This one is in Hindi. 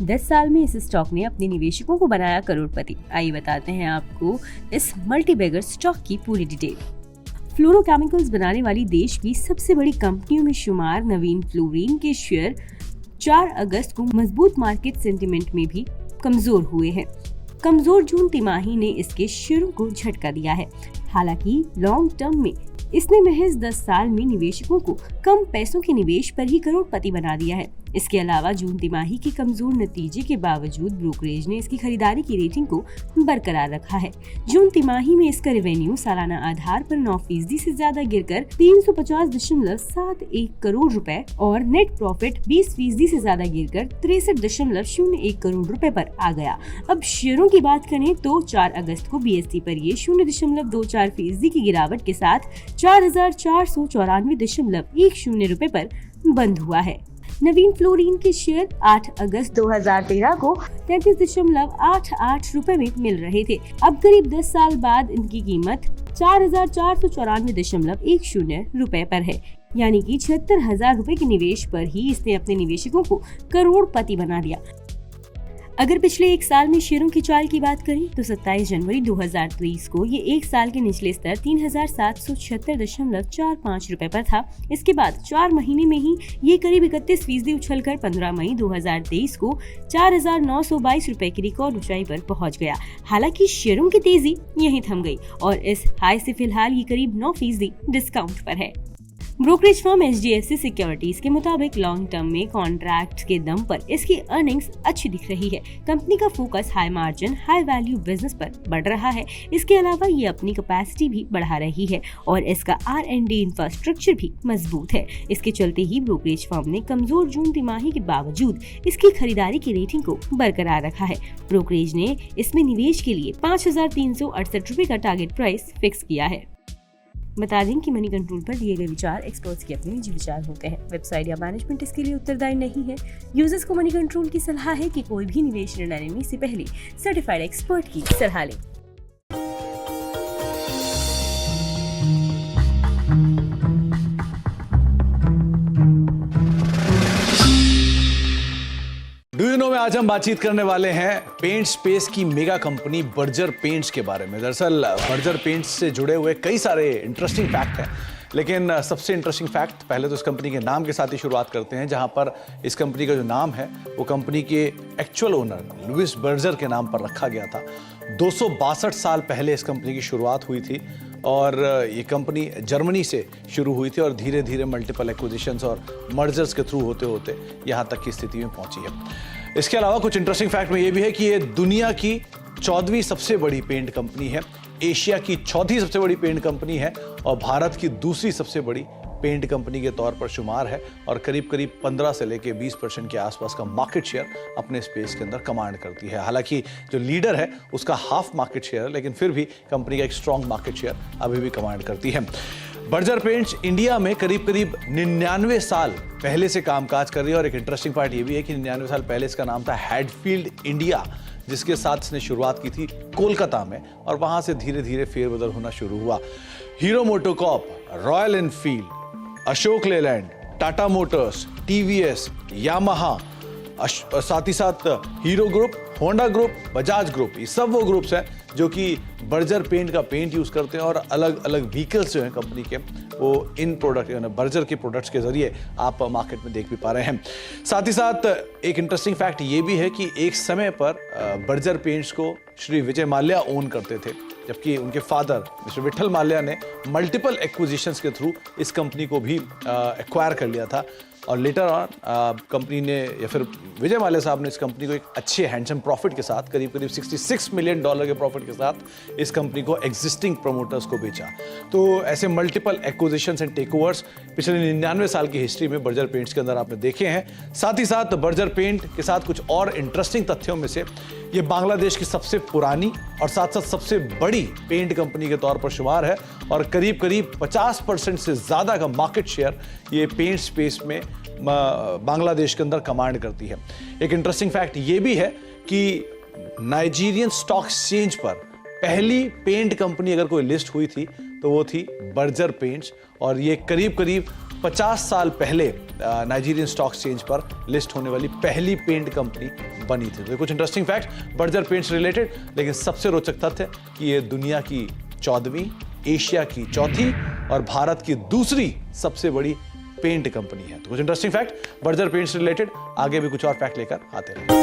10 साल में इस स्टॉक ने अपने निवेशकों को बनाया करोड़पति। आइए बताते हैं आपको इस मल्टीबैगर स्टॉक की पूरी डिटेल। फ्लोरोकेमिकल्स बनाने वाली देश की सबसे बड़ी कंपनियों में शुमार नवीन फ्लोरीन के शेयर 4 अगस्त को मजबूत मार्केट सेंटिमेंट में भी कमजोर हुए हैं। कमजोर जून तिमाही ने इसके शेयरों को झटका दिया है। हालांकि लॉन्ग टर्म में इसने महज 10 साल में निवेशकों को कम पैसों के निवेश पर ही करोड़पति बना दिया है। इसके अलावा जून तिमाही के कमजोर नतीजे के बावजूद ब्रोकरेज ने इसकी खरीदारी की रेटिंग को बरकरार रखा है। जून तिमाही में इसका रेवेन्यू सालाना आधार पर 9% से ज्यादा गिरकर 350.71 करोड़ रुपए और नेट प्रॉफिट 20% से ज्यादा गिरकर 63.01 करोड़ रुपए पर आ गया। अब शेयरों की बात करें तो 4 अगस्त को BSE पर ये 0.24% की गिरावट के साथ 4,494.10 रुपए पर बंद हुआ है। नवीन फ्लोरीन के शेयर 8 अगस्त 2013 को 33.88 रुपए में मिल रहे थे। अब करीब 10 साल बाद इनकी कीमत 4,494.10 रुपए पर है, यानी कि 76,000 रुपए के निवेश पर ही इसने अपने निवेशकों को करोड़पति बना दिया। अगर पिछले 1 साल में शेयरों की चाल की बात करें तो 27 जनवरी 2023 को ये 1 साल के निचले स्तर 3,776.45 रुपए पर था। इसके बाद 4 महीने में ही ये करीब 31% उछलकर 15 मई 2023 को 4,922 रुपए की रिकॉर्ड ऊंचाई पर पहुंच गया। हालांकि शेयरों की तेजी यहीं थम गई और इस हाई से फिलहाल ये करीब 9% डिस्काउंट पर है। ब्रोकरेज फर्म HDFC सिक्योरिटीज के मुताबिक लॉन्ग टर्म में कॉन्ट्रैक्ट के दम पर इसकी अर्निंग्स अच्छी दिख रही है। कंपनी का focus high margin high value business पर बढ़ रहा है। इसके अलावा ये अपनी कैपेसिटी भी बढ़ा रही है और इसका R&D इंफ्रास्ट्रक्चर भी मजबूत है। इसके चलते ही ब्रोकरेज फर्म ने कमजोर जून तिमाही के बावजूद इसकी खरीदारी की रेटिंग को बरकरार रखा है। ब्रोकरेज ने इसमें निवेश के लिए 5,368 रुपए का टारगेट प्राइस फिक्स किया है। बता दें कि मनी कंट्रोल पर दिए गए विचार एक्सपर्ट्स के अपने निजी विचार होते हैं। वेबसाइट या मैनेजमेंट इसके लिए उत्तरदायी नहीं है। यूजर्स को मनी कंट्रोल की सलाह है कि कोई भी निवेश निर्णय लेने से पहले सर्टिफाइड एक्सपर्ट की सलाह लें। डू यू नो में आज हम बातचीत करने वाले हैं पेंट स्पेस की मेगा कंपनी बर्जर पेंट्स के बारे में। दरअसल बर्जर पेंट्स से जुड़े हुए कई सारे इंटरेस्टिंग फैक्ट हैं, लेकिन सबसे इंटरेस्टिंग फैक्ट पहले तो इस कंपनी के नाम के साथ ही शुरुआत करते हैं, जहां पर इस कंपनी का जो नाम है वो कंपनी के एक्चुअल ओनर लुइस बर्जर के नाम पर रखा गया था। 262 साल पहले इस कंपनी की शुरुआत हुई थी और ये कंपनी जर्मनी से शुरू हुई थी और धीरे धीरे मल्टीपल एक्विजिशंस और मर्जर्स के थ्रू होते होते यहाँ तक की स्थिति में पहुंची है। इसके अलावा कुछ इंटरेस्टिंग फैक्ट में ये भी है कि ये दुनिया की 14वीं सबसे बड़ी पेंट कंपनी है, एशिया की 4थी सबसे बड़ी पेंट कंपनी है और भारत की दूसरी सबसे बड़ी पेंट कंपनी के तौर पर शुमार है और करीब करीब 15 से लेकर 20% के आसपास का मार्केट शेयर अपने स्पेस के अंदर कमांड करती है। हालांकि जो लीडर है उसका हाफ मार्केट शेयर है, लेकिन फिर भी कंपनी का एक स्ट्रॉन्ग मार्केट शेयर अभी भी कमांड करती है। बर्जर पेंट्स इंडिया में करीब करीब 99 साल पहले से कामकाज कर रही है और एक इंटरेस्टिंग पार्ट ये भी है कि 99 साल पहले इसका नाम था हैडफील्ड इंडिया, जिसके साथ इसने शुरुआत की थी कोलकाता में और वहां से धीरे धीरे फेरबदल होना शुरू हुआ। Hero MotoCorp, royal Enfield, Ashok Leyland, Tata Motors, TVS, Yamaha, साथ ही साथ hero group, Honda group, Bajaj group, ये सब वो ग्रुप्स हैं जो कि बर्जर पेंट का पेंट यूज करते हैं और अलग अलग व्हीकल्स जो हैं कंपनी के वो इन प्रोडक्ट यानी बर्जर के प्रोडक्ट्स के जरिए आप मार्केट में देख भी पा रहे हैं। साथ ही साथ एक इंटरेस्टिंग फैक्ट ये भी है कि एक समय पर बर्जर पेंट्स को श्री विजय माल्या ओन करते थे, जबकि उनके फादर मिस्टर विठल माल्या ने मल्टीपल एक्विजिशंस के थ्रू इस कंपनी को भी एक्वायर कर लिया था और लेटर ऑन कंपनी ने या फिर विजय माल्या साहब ने इस कंपनी को एक अच्छे हैंडसम प्रॉफिट के साथ करीब करीब $66 मिलियन के प्रॉफिट के साथ इस कंपनी को एग्जिस्टिंग प्रमोटर्स को बेचा। तो ऐसे मल्टीपल एक्विजिशंस एंड टेकओवर्स पिछले 99 साल की हिस्ट्री में बर्जर पेंट्स के अंदर आपने देखे हैं। साथ ही साथ बर्जर पेंट के साथ कुछ और इंटरेस्टिंग तथ्यों में से ये बांग्लादेश की सबसे पुरानी और साथ साथ सबसे बड़ी पेंट कंपनी के तौर पर शुमार है और करीब करीब 50% से ज़्यादा का मार्केट शेयर ये पेंट स्पेस में बांग्लादेश के अंदर कमांड करती है। एक इंटरेस्टिंग फैक्ट ये भी है कि नाइजीरियन स्टॉक एक्सचेंज पर पहली पेंट कंपनी अगर कोई लिस्ट हुई थी तो वो थी बर्जर पेंट्स और ये करीब करीब 50 साल पहले नाइजीरियन स्टॉक एक्सचेंज पर लिस्ट होने वाली पहली पेंट कंपनी बनी थी। तो कुछ interesting fact Berger paints related, लेकिन सबसे रोचक तथ्य कि ये दुनिया की 14वीं, एशिया की 4थी और भारत की दूसरी सबसे बड़ी पेंट कंपनी है। तो कुछ interesting fact Berger paints related, आगे भी कुछ और फैक्ट लेकर आते रहेंगे।